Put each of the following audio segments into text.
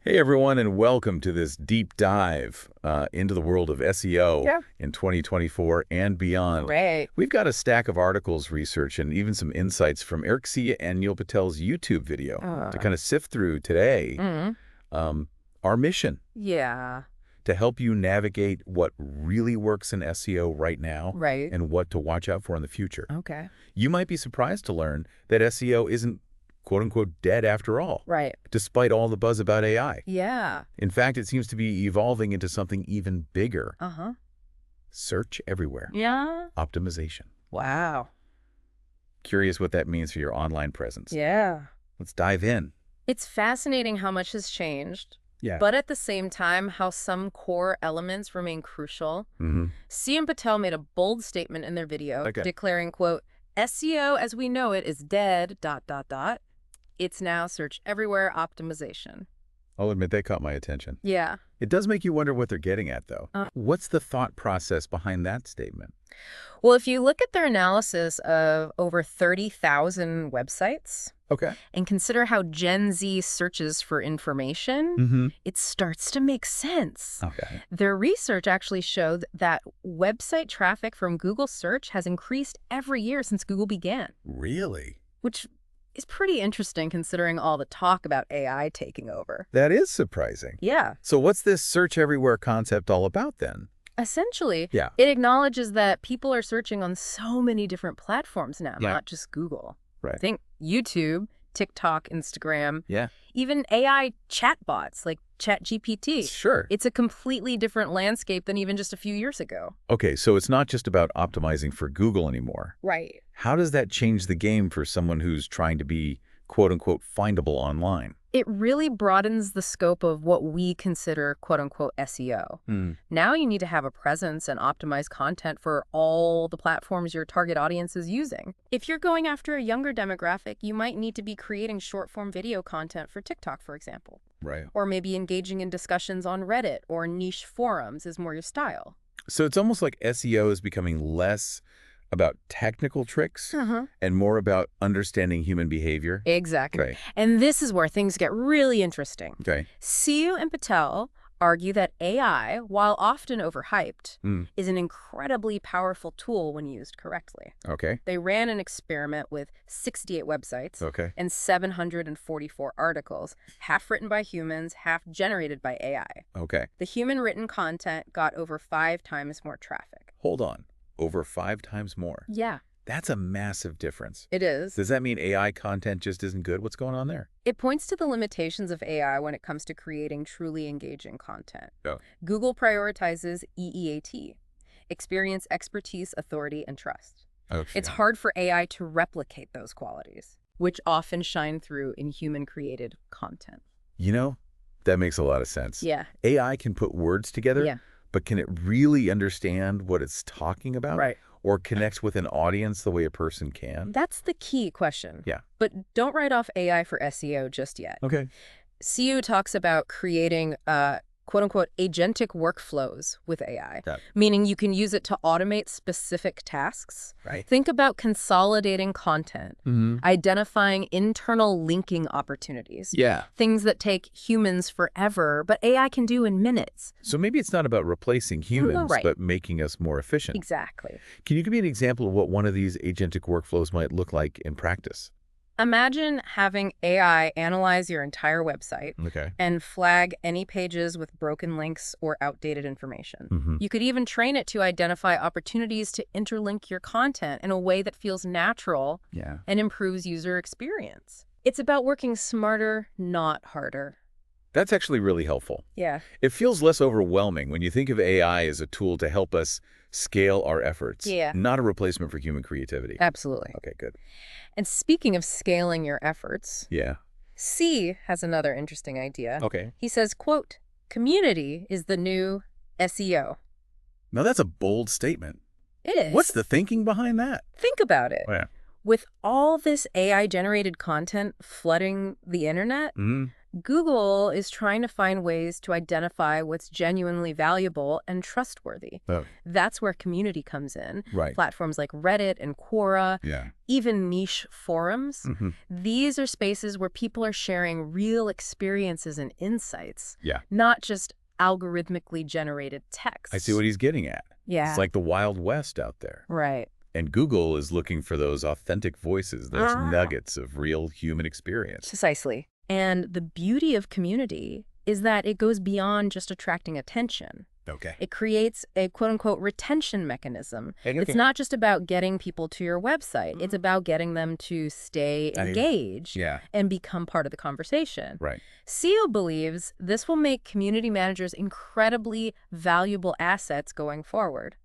Hey everyone, and welcome to this deep dive into the world of SEO in 2024 and beyond. Right. We've got a stack of articles, research, and even some insights from Eric C. and Neil Patel's YouTube video to kind of sift through today. Our mission Yeah. to help you navigate what really works in SEO right now Right. and what to watch out for in the future. Okay. You might be surprised to learn that SEO isn't quote-unquote dead after all, Right. despite all the buzz about AI. Yeah. In fact, it seems to be evolving into something even bigger. Uh-huh. Search everywhere. Yeah. Optimization. Wow. Curious what that means for your online presence. Yeah. Let's dive in. It's fascinating how much has changed, Yeah. but at the same time, how some core elements remain crucial. C and Patel made a bold statement in their video, declaring, quote, SEO as we know it is dead, ... It's now search everywhere optimization. I'll admit that caught my attention. Yeah. It does make you wonder what they're getting at, though. What's the thought process behind that statement? Well, if you look at their analysis of over 30,000 websites and consider how Gen Z searches for information, it starts to make sense. Their research actually showed that website traffic from Google search has increased every year since Google began. Really? Which is pretty interesting considering all the talk about AI taking over. That is surprising. Yeah. So what's this search everywhere concept all about then? Essentially, it acknowledges that people are searching on so many different platforms now, not just Google. Right. Think YouTube, TikTok, Instagram, Yeah. even AI chatbots like ChatGPT. Sure. It's a completely different landscape than even just a few years ago. Okay, so it's not just about optimizing for Google anymore. Right. How does that change the game for someone who's trying to be quote-unquote findable online? It really broadens the scope of what we consider quote-unquote SEO. Now you need to have a presence and optimize content for all the platforms your target audience is using. If you're going after a younger demographic, you might need to be creating short-form video content for TikTok, for example. Right. Or maybe engaging in discussions on Reddit or niche forums is more your style. So it's almost like SEO is becoming less about technical tricks and more about understanding human behavior. Exactly. Okay. And this is where things get really interesting. Okay. Siu and Patel argue that AI, while often overhyped, is an incredibly powerful tool when used correctly. Okay. They ran an experiment with 68 websites and 744 articles, half written by humans, half generated by AI. Okay. The human-written content got over 5 times more traffic. Hold on. Over 5 times more. Yeah. That's a massive difference. It is. Does that mean AI content just isn't good? What's going on there? It points to the limitations of AI when it comes to creating truly engaging content. Google prioritizes EEAT, experience, expertise, authority, and trust. It's hard for AI to replicate those qualities, which often shine through in human-created content. You know, that makes a lot of sense. Yeah. AI can put words together, but can it really understand what it's talking about? Right. Or connect with an audience the way a person can? That's the key question. Yeah. But don't write off AI for SEO just yet. Okay. Siu talks about creating quote-unquote agentic workflows with AI, meaning you can use it to automate specific tasks. Right. Think about consolidating content, identifying internal linking opportunities, things that take humans forever, but AI can do in minutes. So maybe it's not about replacing humans, but making us more efficient. Exactly. Can you give me an example of what one of these agentic workflows might look like in practice? Imagine having AI analyze your entire website and flag any pages with broken links or outdated information. You could even train it to identify opportunities to interlink your content in a way that feels natural and improves user experience. It's about working smarter, not harder. That's actually really helpful. Yeah. It feels less overwhelming when you think of AI as a tool to help us scale our efforts, not a replacement for human creativity. Absolutely. Okay, good. And speaking of scaling your efforts, C has another interesting idea. He says, quote, community is the new SEO. Now that's a bold statement. It is. What's the thinking behind that? Think about it. Oh, yeah. With all this AI-generated content flooding the internet, Google is trying to find ways to identify what's genuinely valuable and trustworthy. Oh. That's where community comes in. Right. Platforms like Reddit and Quora, even niche forums. These are spaces where people are sharing real experiences and insights, not just algorithmically generated text. I see what he's getting at. Yeah. It's like the Wild West out there. Right. And Google is looking for those authentic voices, those nuggets of real human experience. Precisely. And the beauty of community is that it goes beyond just attracting attention. Okay. It creates a quote-unquote retention mechanism. It's not just about getting people to your website. It's about getting them to stay engaged and become part of the conversation. Right. SEO believes this will make community managers incredibly valuable assets going forward.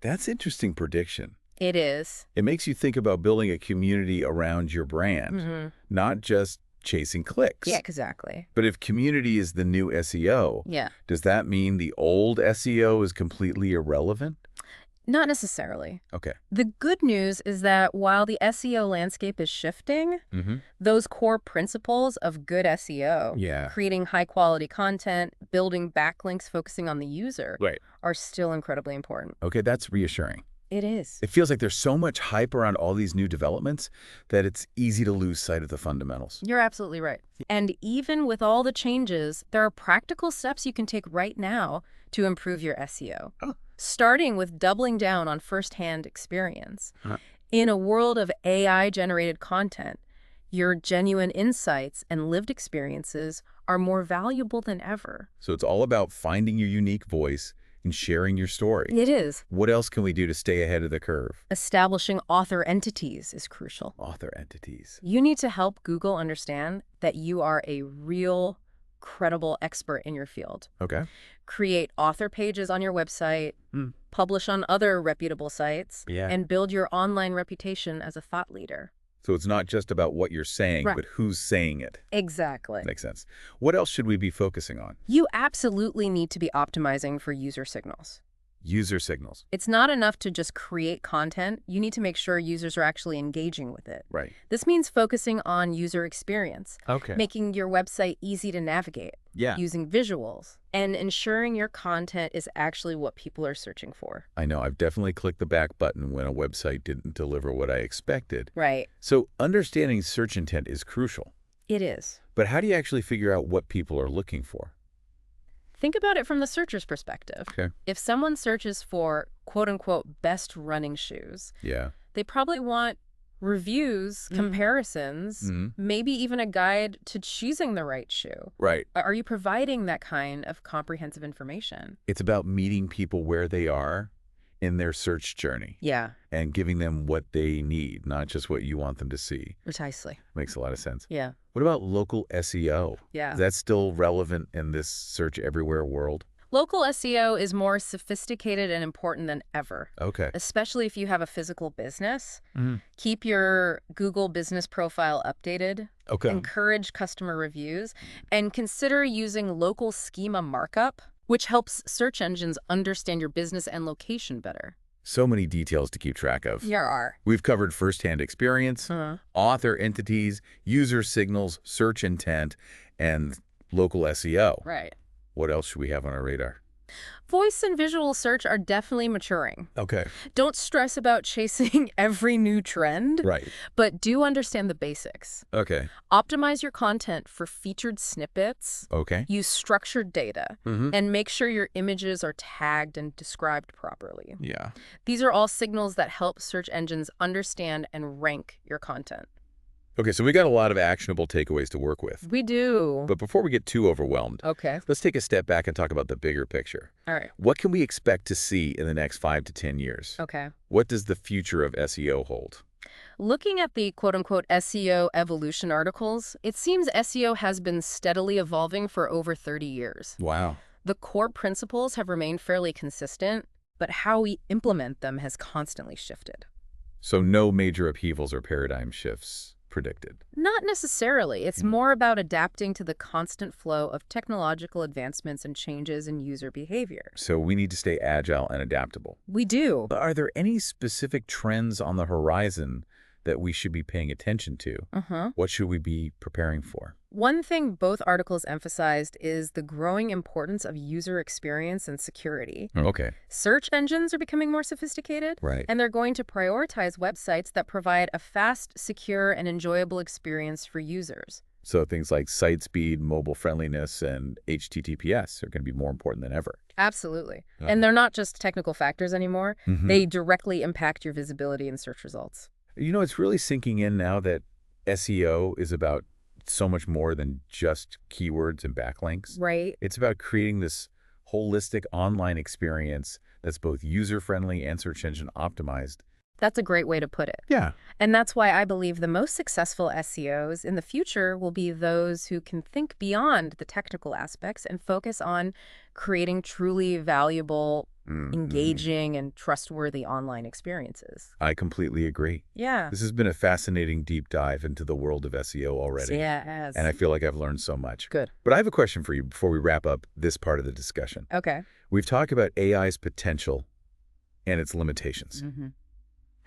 That's interesting prediction. It is. It makes you think about building a community around your brand, not just chasing clicks. Yeah, exactly. But if community is the new SEO, does that mean the old SEO is completely irrelevant? Not necessarily. Okay. The good news is that while the SEO landscape is shifting, those core principles of good SEO, creating high-quality content, building backlinks, focusing on the user, are still incredibly important. Okay, that's reassuring. It is. It feels like there's so much hype around all these new developments that it's easy to lose sight of the fundamentals. You're absolutely right. And even with all the changes, there are practical steps you can take right now to improve your SEO. Starting with doubling down on firsthand experience. In a world of AI-generated content, your genuine insights and lived experiences are more valuable than ever. So it's all about finding your unique voice and sharing your story. It is. What else can we do to stay ahead of the curve? Establishing author entities is crucial. Author entities. You need to help Google understand that you are a real, credible expert in your field. Okay. Create author pages on your website, publish on other reputable sites, and build your online reputation as a thought leader. So it's not just about what you're saying, but who's saying it. Exactly. Makes sense. What else should we be focusing on? You absolutely need to be optimizing for user signals. User signals. It's not enough to just create content. You need to make sure users are actually engaging with it. Right. This means focusing on user experience, making your website easy to navigate, using visuals, and ensuring your content is actually what people are searching for. I know. I've definitely clicked the back button when a website didn't deliver what I expected. Right. So understanding search intent is crucial. It is. But how do you actually figure out what people are looking for? Think about it from the searcher's perspective. Okay. If someone searches for quote-unquote best running shoes, they probably want reviews, comparisons, maybe even a guide to choosing the right shoe. Right. Are you providing that kind of comprehensive information? It's about meeting people where they are in their search journey. Yeah. And giving them what they need, not just what you want them to see. Precisely. Makes a lot of sense. Yeah. What about local SEO? Yeah. Is that still relevant in this search everywhere world? Local SEO is more sophisticated and important than ever. Okay. Especially if you have a physical business. Keep your Google business profile updated. Okay. Encourage customer reviews. And consider using local schema markup, which helps search engines understand your business and location better. So many details to keep track of. There are. We've covered firsthand experience, author entities, user signals, search intent, and local SEO. Right. What else should we have on our radar? Voice and visual search are definitely maturing. Okay. Don't stress about chasing every new trend. Right. But do understand the basics. Okay. Optimize your content for featured snippets. Okay. Use structured data. And make sure your images are tagged and described properly. Yeah. These are all signals that help search engines understand and rank your content. Okay, so we got a lot of actionable takeaways to work with. We do. But before we get too overwhelmed, let's take a step back and talk about the bigger picture. All right. What can we expect to see in the next 5 to 10 years? Okay. What does the future of SEO hold? Looking at the quote-unquote SEO evolution articles, it seems SEO has been steadily evolving for over 30 years. Wow. The core principles have remained fairly consistent, but how we implement them has constantly shifted. So no major upheavals or paradigm shifts predicted? Not necessarily. It's more about adapting to the constant flow of technological advancements and changes in user behavior. So we need to stay agile and adaptable. We do. But are there any specific trends on the horizon that we should be paying attention to? What should we be preparing for? One thing both articles emphasized is the growing importance of user experience and security. Okay. Search engines are becoming more sophisticated, Right. and they're going to prioritize websites that provide a fast, secure, and enjoyable experience for users. So things like site speed, mobile friendliness, and HTTPS are going to be more important than ever. Absolutely. And they're not just technical factors anymore. They directly impact your visibility in search results. You know, it's really sinking in now that SEO is about so much more than just keywords and backlinks. Right. It's about creating this holistic online experience that's both user-friendly and search engine optimized. That's a great way to put it. Yeah. And that's why I believe the most successful SEOs in the future will be those who can think beyond the technical aspects and focus on creating truly valuable, engaging, and trustworthy online experiences. I completely agree. Yeah. This has been a fascinating deep dive into the world of SEO already. Yeah, it has. And I feel like I've learned so much. Good. But I have a question for you before we wrap up this part of the discussion. Okay. We've talked about AI's potential and its limitations.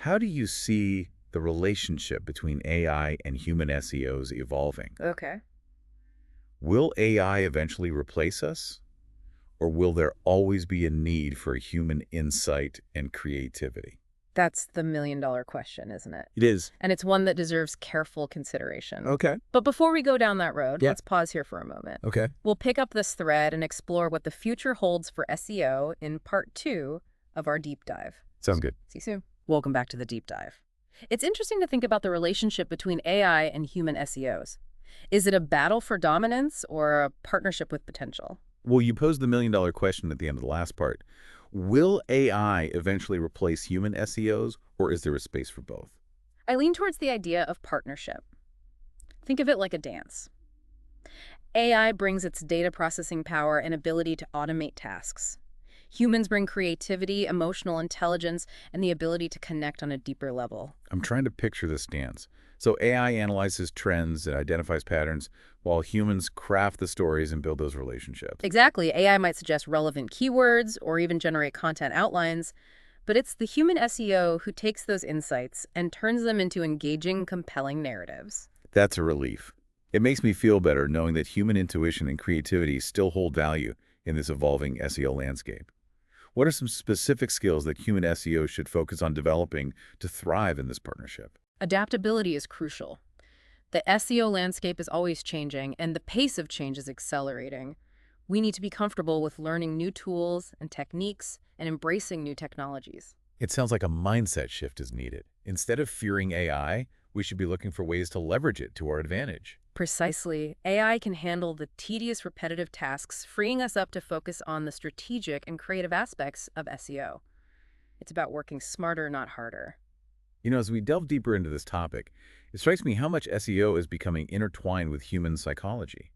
How do you see the relationship between AI and human SEOs evolving? Okay. Will AI eventually replace us? Or will there always be a need for human insight and creativity? That's the million-dollar question, isn't it? It is. And it's one that deserves careful consideration. Okay. But before we go down that road, Yeah. let's pause here for a moment. Okay. We'll pick up this thread and explore what the future holds for SEO in part 2 of our deep dive. Sounds good. See you soon. Welcome back to the deep dive. It's interesting to think about the relationship between AI and human SEOs. Is it a battle for dominance or a partnership with potential? Well, you posed the million-dollar question at the end of the last part. Will AI eventually replace human SEOs, or is there a space for both? I lean towards the idea of partnership. Think of it like a dance. AI brings its data processing power and ability to automate tasks. Humans bring creativity, emotional intelligence, and the ability to connect on a deeper level. I'm trying to picture this dance. So AI analyzes trends and identifies patterns, while humans craft the stories and build those relationships. Exactly. AI might suggest relevant keywords or even generate content outlines, but it's the human SEO who takes those insights and turns them into engaging, compelling narratives. That's a relief. It makes me feel better knowing that human intuition and creativity still hold value in this evolving SEO landscape. What are some specific skills that human SEO should focus on developing to thrive in this partnership? Adaptability is crucial. The SEO landscape is always changing, and the pace of change is accelerating. We need to be comfortable with learning new tools and techniques and embracing new technologies. It sounds like a mindset shift is needed. Instead of fearing AI, we should be looking for ways to leverage it to our advantage. Precisely. AI can handle the tedious, repetitive tasks, freeing us up to focus on the strategic and creative aspects of SEO. It's about working smarter, not harder. You know, as we delve deeper into this topic, it strikes me how much SEO is becoming intertwined with human psychology.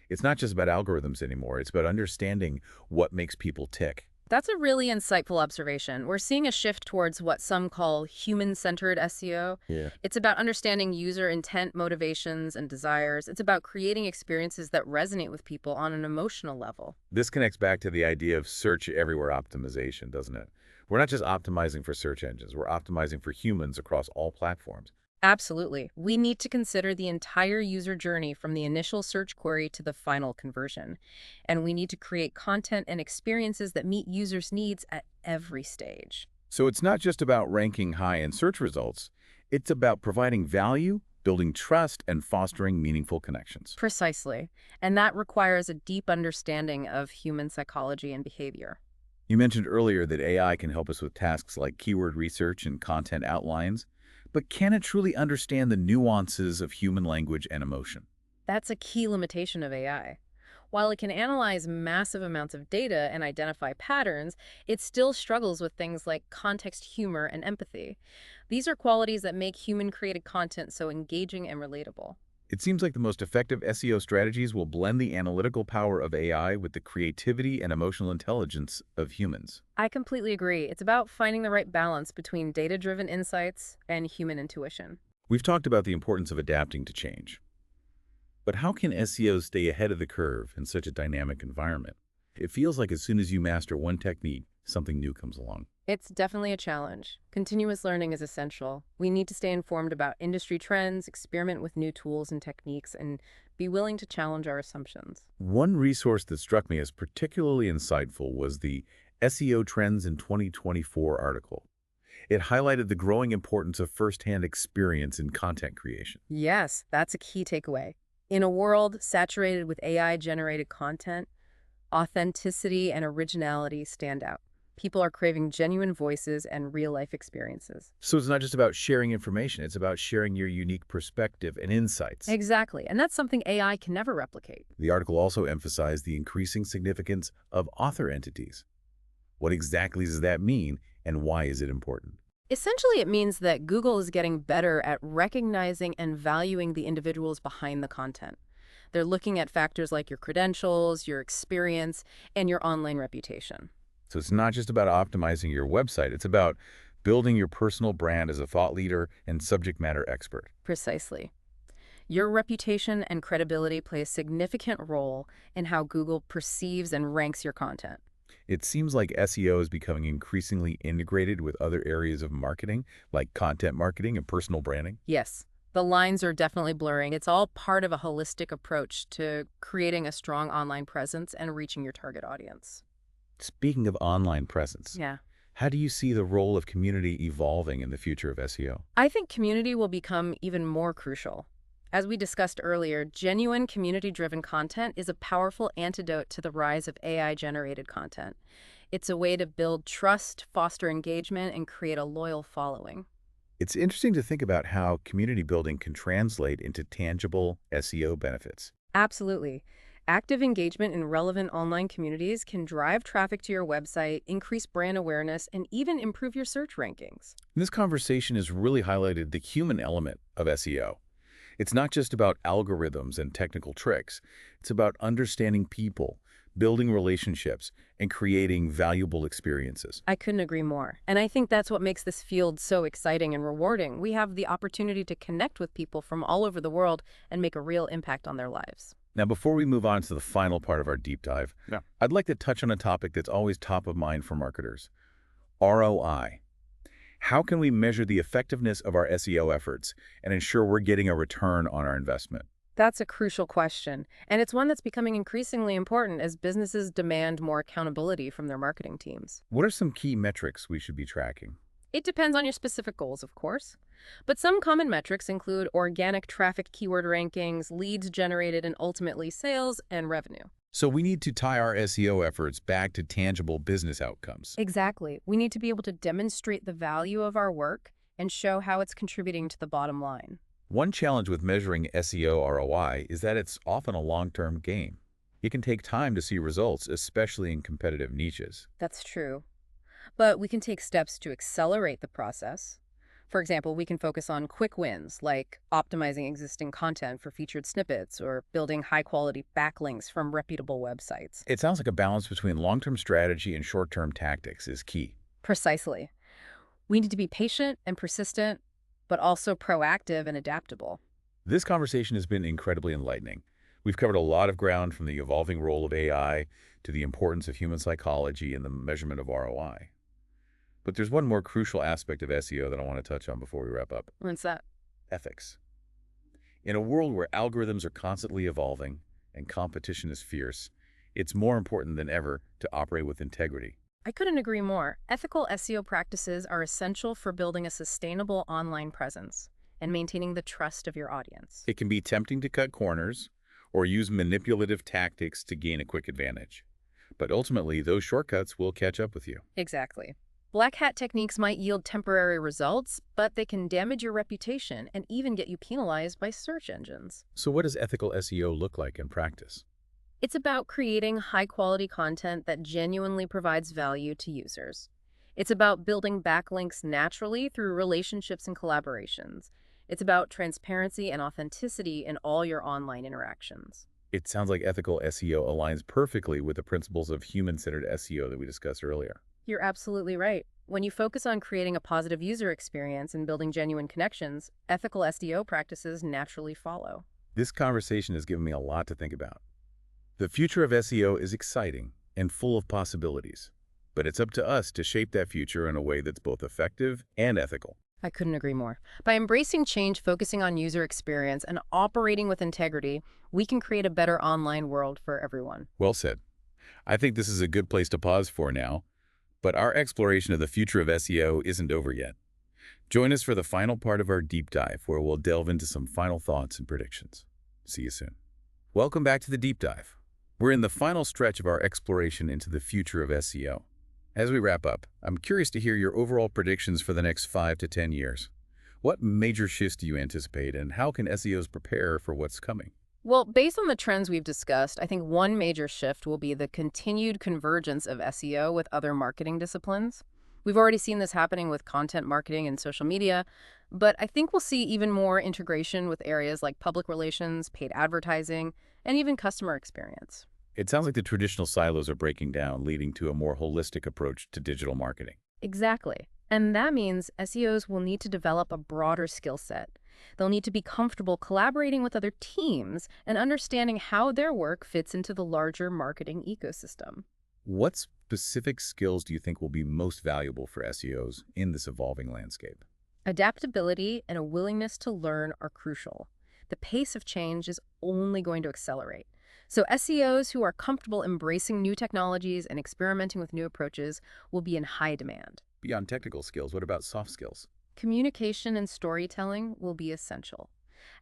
It's not just about algorithms anymore. It's about understanding what makes people tick. That's a really insightful observation. We're seeing a shift towards what some call human-centered SEO. Yeah. It's about understanding user intent, motivations, and desires. It's about creating experiences that resonate with people on an emotional level. This connects back to the idea of search everywhere optimization, doesn't it? We're not just optimizing for search engines. We're optimizing for humans across all platforms. Absolutely. We need to consider the entire user journey from the initial search query to the final conversion. And we need to create content and experiences that meet users' needs at every stage. So it's not just about ranking high in search results. It's about providing value, building trust, and fostering meaningful connections. Precisely. And that requires a deep understanding of human psychology and behavior. You mentioned earlier that AI can help us with tasks like keyword research and content outlines, but can it truly understand the nuances of human language and emotion? That's a key limitation of AI. While it can analyze massive amounts of data and identify patterns, it still struggles with things like context, humor, and empathy. These are qualities that make human-created content so engaging and relatable. It seems like the most effective SEO strategies will blend the analytical power of AI with the creativity and emotional intelligence of humans. I completely agree. It's about finding the right balance between data-driven insights and human intuition. We've talked about the importance of adapting to change. But how can SEOs stay ahead of the curve in such a dynamic environment? It feels like as soon as you master one technique, something new comes along. It's definitely a challenge. Continuous learning is essential. We need to stay informed about industry trends, experiment with new tools and techniques, and be willing to challenge our assumptions. One resource that struck me as particularly insightful was the SEO Trends in 2024 article. It highlighted the growing importance of firsthand experience in content creation. Yes, that's a key takeaway. In a world saturated with AI-generated content, authenticity and originality stand out. People are craving genuine voices and real-life experiences. So it's not just about sharing information, it's about sharing your unique perspective and insights. Exactly, and that's something AI can never replicate. The article also emphasized the increasing significance of author entities. What exactly does that mean, and why is it important? Essentially, it means that Google is getting better at recognizing and valuing the individuals behind the content. They're looking at factors like your credentials, your experience, and your online reputation. So it's not just about optimizing your website, it's about building your personal brand as a thought leader and subject matter expert. Precisely. Your reputation and credibility play a significant role in how Google perceives and ranks your content. It seems like SEO is becoming increasingly integrated with other areas of marketing, like content marketing and personal branding. Yes, the lines are definitely blurring. It's all part of a holistic approach to creating a strong online presence and reaching your target audience. Speaking of online presence, Yeah. how do you see the role of community evolving in the future of SEO? I think community will become even more crucial. As we discussed earlier, genuine community-driven content is a powerful antidote to the rise of AI-generated content. It's a way to build trust, foster engagement, and create a loyal following. It's interesting to think about how community building can translate into tangible SEO benefits. Absolutely. Active engagement in relevant online communities can drive traffic to your website, increase brand awareness, and even improve your search rankings. This conversation has really highlighted the human element of SEO. It's not just about algorithms and technical tricks. It's about understanding people, building relationships, and creating valuable experiences. I couldn't agree more. And I think that's what makes this field so exciting and rewarding. We have the opportunity to connect with people from all over the world and make a real impact on their lives. Now, before we move on to the final part of our deep dive, I'd like to touch on a topic that's always top of mind for marketers: ROI. How can we measure the effectiveness of our SEO efforts and ensure we're getting a return on our investment? That's a crucial question, and it's one that's becoming increasingly important as businesses demand more accountability from their marketing teams. What are some key metrics we should be tracking? It depends on your specific goals, of course. But some common metrics include organic traffic keyword rankings, leads generated, and ultimately sales and revenue. So we need to tie our SEO efforts back to tangible business outcomes. Exactly. We need to be able to demonstrate the value of our work and show how it's contributing to the bottom line. One challenge with measuring SEO ROI is that it's often a long-term game. It can take time to see results, especially in competitive niches. That's true. But we can take steps to accelerate the process. For example, we can focus on quick wins, like optimizing existing content for featured snippets or building high-quality backlinks from reputable websites. It sounds like a balance between long-term strategy and short-term tactics is key. Precisely. We need to be patient and persistent, but also proactive and adaptable. This conversation has been incredibly enlightening. We've covered a lot of ground, from the evolving role of AI to the importance of human psychology and the measurement of ROI. But there's one more crucial aspect of SEO that I want to touch on before we wrap up: What's that? ethics. In a world where algorithms are constantly evolving and competition is fierce, it's more important than ever to operate with integrity. I couldn't agree more. Ethical SEO practices are essential for building a sustainable online presence and maintaining the trust of your audience. It can be tempting to cut corners or use manipulative tactics to gain a quick advantage. But ultimately, those shortcuts will catch up with you. Exactly. Black hat techniques might yield temporary results, but they can damage your reputation and even get you penalized by search engines. So what does ethical SEO look like in practice? It's about creating high-quality content that genuinely provides value to users. It's about building backlinks naturally through relationships and collaborations. It's about transparency and authenticity in all your online interactions. It sounds like ethical SEO aligns perfectly with the principles of human-centered SEO that we discussed earlier. You're absolutely right. When you focus on creating a positive user experience and building genuine connections, ethical SEO practices naturally follow. This conversation has given me a lot to think about. The future of SEO is exciting, and full of possibilities. But it's up to us to shape that future in a way that's both effective and ethical. I couldn't agree more. By embracing change, focusing on user experience, and operating with integrity, we can create a better online world for everyone. Well said. I think this is a good place to pause for now, but our exploration of the future of SEO isn't over yet. Join us for the final part of our deep dive, where we'll delve into some final thoughts and predictions. See you soon. Welcome back to the deep dive. We're in the final stretch of our exploration into the future of SEO. As we wrap up, I'm curious to hear your overall predictions for the next 5 to 10 years. What major shifts do you anticipate, and how can SEOs prepare for what's coming? Well, based on the trends we've discussed, I think one major shift will be the continued convergence of SEO with other marketing disciplines. We've already seen this happening with content marketing and social media, but I think we'll see even more integration with areas like public relations, paid advertising, and even customer experience. It sounds like the traditional silos are breaking down, leading to a more holistic approach to digital marketing. Exactly. And that means SEOs will need to develop a broader skill set. They'll need to be comfortable collaborating with other teams and understanding how their work fits into the larger marketing ecosystem. What specific skills do you think will be most valuable for SEOs in this evolving landscape? Adaptability and a willingness to learn are crucial. The pace of change is only going to accelerate. So SEOs who are comfortable embracing new technologies and experimenting with new approaches will be in high demand. Beyond technical skills, what about soft skills? Communication and storytelling will be essential.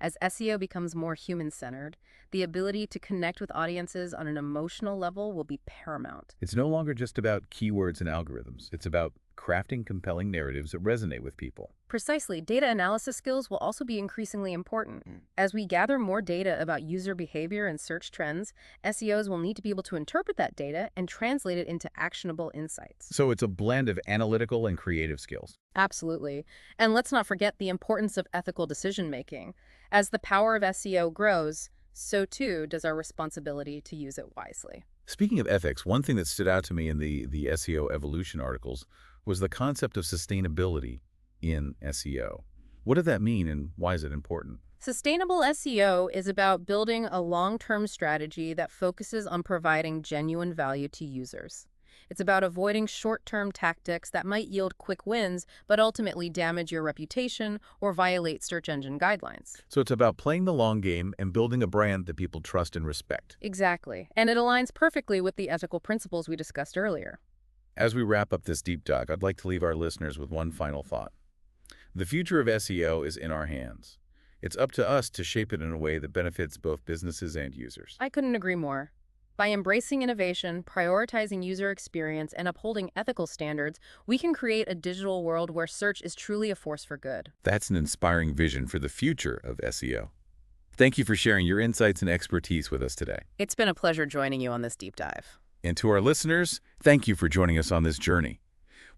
As SEO becomes more human-centered, the ability to connect with audiences on an emotional level will be paramount. It's no longer just about keywords and algorithms. It's about crafting compelling narratives that resonate with people. Precisely, data analysis skills will also be increasingly important. As we gather more data about user behavior and search trends, SEOs will need to be able to interpret that data and translate it into actionable insights. So it's a blend of analytical and creative skills. Absolutely. And let's not forget the importance of ethical decision-making. As the power of SEO grows, so too does our responsibility to use it wisely. Speaking of ethics, one thing that stood out to me in the SEO evolution articles was the concept of sustainability in SEO. What did that mean, and why is it important? Sustainable SEO is about building a long-term strategy that focuses on providing genuine value to users. It's about avoiding short-term tactics that might yield quick wins, but ultimately damage your reputation or violate search engine guidelines. So it's about playing the long game and building a brand that people trust and respect. Exactly. And it aligns perfectly with the ethical principles we discussed earlier. As we wrap up this deep dive, I'd like to leave our listeners with one final thought. The future of SEO is in our hands. It's up to us to shape it in a way that benefits both businesses and users. I couldn't agree more. By embracing innovation, prioritizing user experience, and upholding ethical standards, we can create a digital world where search is truly a force for good. That's an inspiring vision for the future of SEO. Thank you for sharing your insights and expertise with us today. It's been a pleasure joining you on this deep dive. And to our listeners, thank you for joining us on this journey.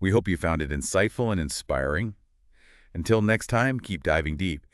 We hope you found it insightful and inspiring. Until next time, keep diving deep